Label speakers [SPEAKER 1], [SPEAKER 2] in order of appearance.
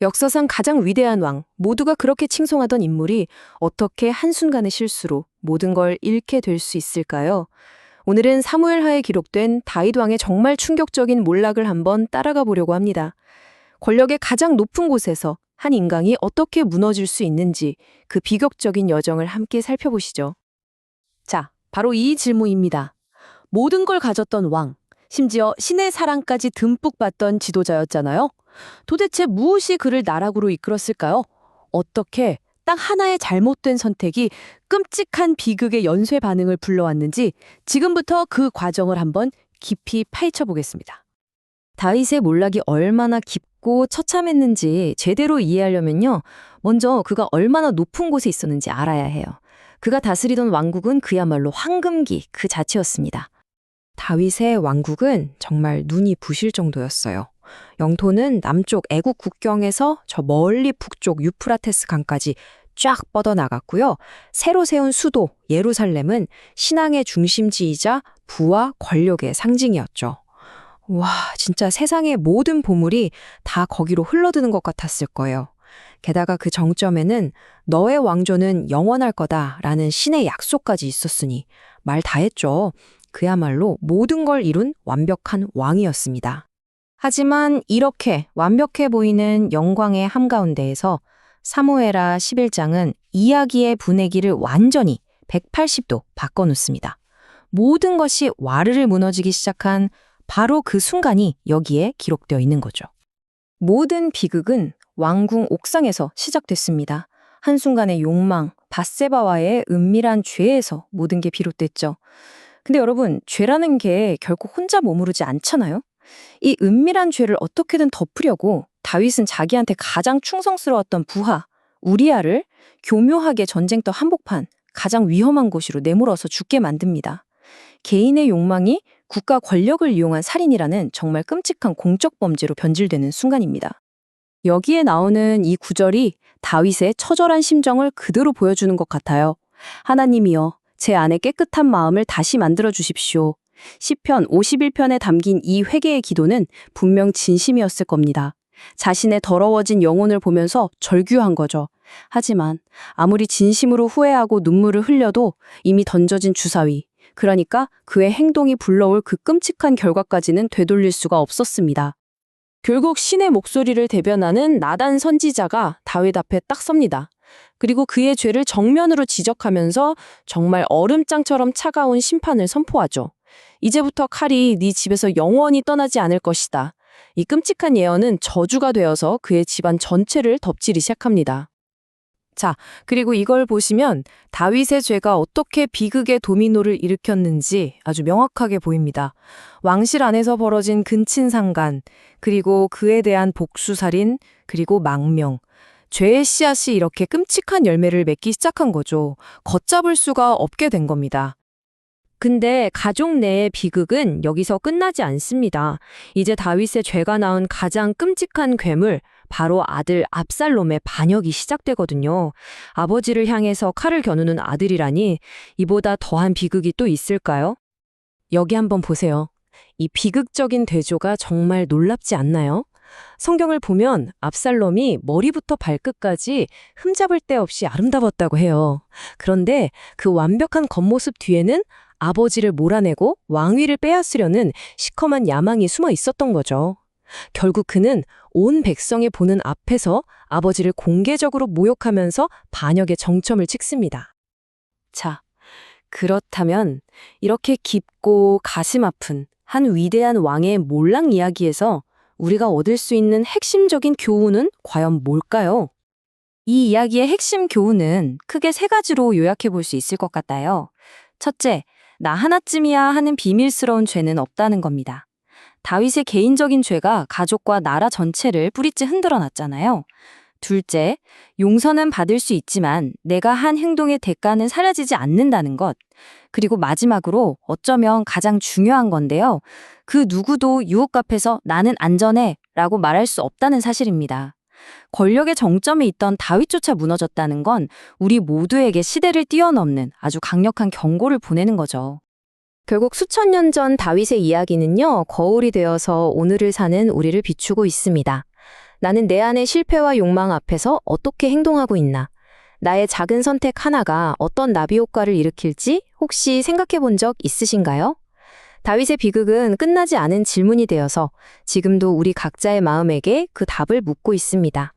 [SPEAKER 1] 역사상 가장 위대한 왕, 모두가 그렇게 칭송하던 인물이 어떻게 한순간의 실수로 모든 걸 잃게 될 수 있을까요? 오늘은 사무엘하에 기록된 다윗 왕의 정말 충격적인 몰락을 한번 따라가 보려고 합니다. 권력의 가장 높은 곳에서 한 인간이 어떻게 무너질 수 있는지 그 비극적인 여정을 함께 살펴보시죠. 자, 바로 이 질문입니다. 모든 걸 가졌던 왕, 심지어 신의 사랑까지 듬뿍 받던 지도자였잖아요. 도대체 무엇이 그를 나락으로 이끌었을까요? 어떻게 딱 하나의 잘못된 선택이 끔찍한 비극의 연쇄 반응을 불러왔는지 지금부터 그 과정을 한번 깊이 파헤쳐 보겠습니다. 다윗의 몰락이 얼마나 깊고 처참했는지 제대로 이해하려면요. 먼저 그가 얼마나 높은 곳에 있었는지 알아야 해요. 그가 다스리던 왕국은 그야말로 황금기 그 자체였습니다. 다윗의 왕국은 정말 눈이 부실 정도였어요. 영토는 남쪽 애국 국경에서 저 멀리 북쪽 유프라테스 강까지 쫙 뻗어나갔고요. 새로 세운 수도 예루살렘은 신앙의 중심지이자 부와 권력의 상징이었죠. 와, 진짜 세상의 모든 보물이 다 거기로 흘러드는 것 같았을 거예요. 게다가 그 정점에는 너의 왕조는 영원할 거다라는 신의 약속까지 있었으니 말 다 했죠. 그야말로 모든 걸 이룬 완벽한 왕이었습니다. 하지만 이렇게 완벽해 보이는 영광의 한가운데에서 사무엘하 11장은 이야기의 분위기를 완전히 180도 바꿔놓습니다. 모든 것이 와르르 무너지기 시작한 바로 그 순간이 여기에 기록되어 있는 거죠. 모든 비극은 왕궁 옥상에서 시작됐습니다. 한순간의 욕망, 밧세바와의 은밀한 죄에서 모든 게 비롯됐죠. 근데 여러분, 죄라는 게 결코 혼자 머무르지 않잖아요? 이 은밀한 죄를 어떻게든 덮으려고 다윗은 자기한테 가장 충성스러웠던 부하, 우리아를 교묘하게 전쟁터 한복판, 가장 위험한 곳으로 내몰아서 죽게 만듭니다. 개인의 욕망이 국가 권력을 이용한 살인이라는 정말 끔찍한 공적 범죄로 변질되는 순간입니다. 여기에 나오는 이 구절이 다윗의 처절한 심정을 그대로 보여주는 것 같아요. 하나님이여, 제 안에 깨끗한 마음을 다시 만들어 주십시오. 시편 51편에 담긴 이 회개의 기도는 분명 진심이었을 겁니다. 자신의 더러워진 영혼을 보면서 절규한 거죠. 하지만 아무리 진심으로 후회하고 눈물을 흘려도 이미 던져진 주사위, 그러니까 그의 행동이 불러올 그 끔찍한 결과까지는 되돌릴 수가 없었습니다. 결국 신의 목소리를 대변하는 나단 선지자가 다윗 앞에 딱 섭니다. 그리고 그의 죄를 정면으로 지적하면서 정말 얼음장처럼 차가운 심판을 선포하죠. 이제부터 칼이 네 집에서 영원히 떠나지 않을 것이다. 이 끔찍한 예언은 저주가 되어서 그의 집안 전체를 덮치기 시작합니다. 자, 그리고 이걸 보시면 다윗의 죄가 어떻게 비극의 도미노를 일으켰는지 아주 명확하게 보입니다. 왕실 안에서 벌어진 근친상간, 그리고 그에 대한 복수살인, 그리고 망명. 죄의 씨앗이 이렇게 끔찍한 열매를 맺기 시작한 거죠. 걷잡을 수가 없게 된 겁니다. 근데 가족 내의 비극은 여기서 끝나지 않습니다. 이제 다윗의 죄가 낳은 가장 끔찍한 괴물, 바로 아들 압살롬의 반역이 시작되거든요. 아버지를 향해서 칼을 겨누는 아들이라니 이보다 더한 비극이 또 있을까요? 여기 한번 보세요. 이 비극적인 대조가 정말 놀랍지 않나요? 성경을 보면 압살롬이 머리부터 발끝까지 흠잡을 데 없이 아름다웠다고 해요. 그런데 그 완벽한 겉모습 뒤에는 아버지를 몰아내고 왕위를 빼앗으려는 시커먼 야망이 숨어 있었던 거죠. 결국 그는 온 백성이 보는 앞에서 아버지를 공개적으로 모욕하면서 반역의 정점을 찍습니다. 자, 그렇다면 이렇게 깊고 가슴 아픈 한 위대한 왕의 몰락 이야기에서 우리가 얻을 수 있는 핵심적인 교훈은 과연 뭘까요? 이 이야기의 핵심 교훈은 크게 세 가지로 요약해 볼 수 있을 것 같아요. 첫째, 나 하나쯤이야 하는 비밀스러운 죄는 없다는 겁니다. 다윗의 개인적인 죄가 가족과 나라 전체를 뿌리째 흔들어 놨잖아요. 둘째, 용서는 받을 수 있지만 내가 한 행동의 대가는 사라지지 않는다는 것. 그리고 마지막으로 어쩌면 가장 중요한 건데요. 그 누구도 유혹 앞에서 나는 안전해 라고 말할 수 없다는 사실입니다. 권력의 정점에 있던 다윗조차 무너졌다는 건 우리 모두에게 시대를 뛰어넘는 아주 강력한 경고를 보내는 거죠. 결국 수천 년 전 다윗의 이야기는요, 거울이 되어서 오늘을 사는 우리를 비추고 있습니다. 나는 내 안의 실패와 욕망 앞에서 어떻게 행동하고 있나? 나의 작은 선택 하나가 어떤 나비 효과를 일으킬지 혹시 생각해 본 적 있으신가요? 다윗의 비극은 끝나지 않은 질문이 되어서 지금도 우리 각자의 마음에게 그 답을 묻고 있습니다.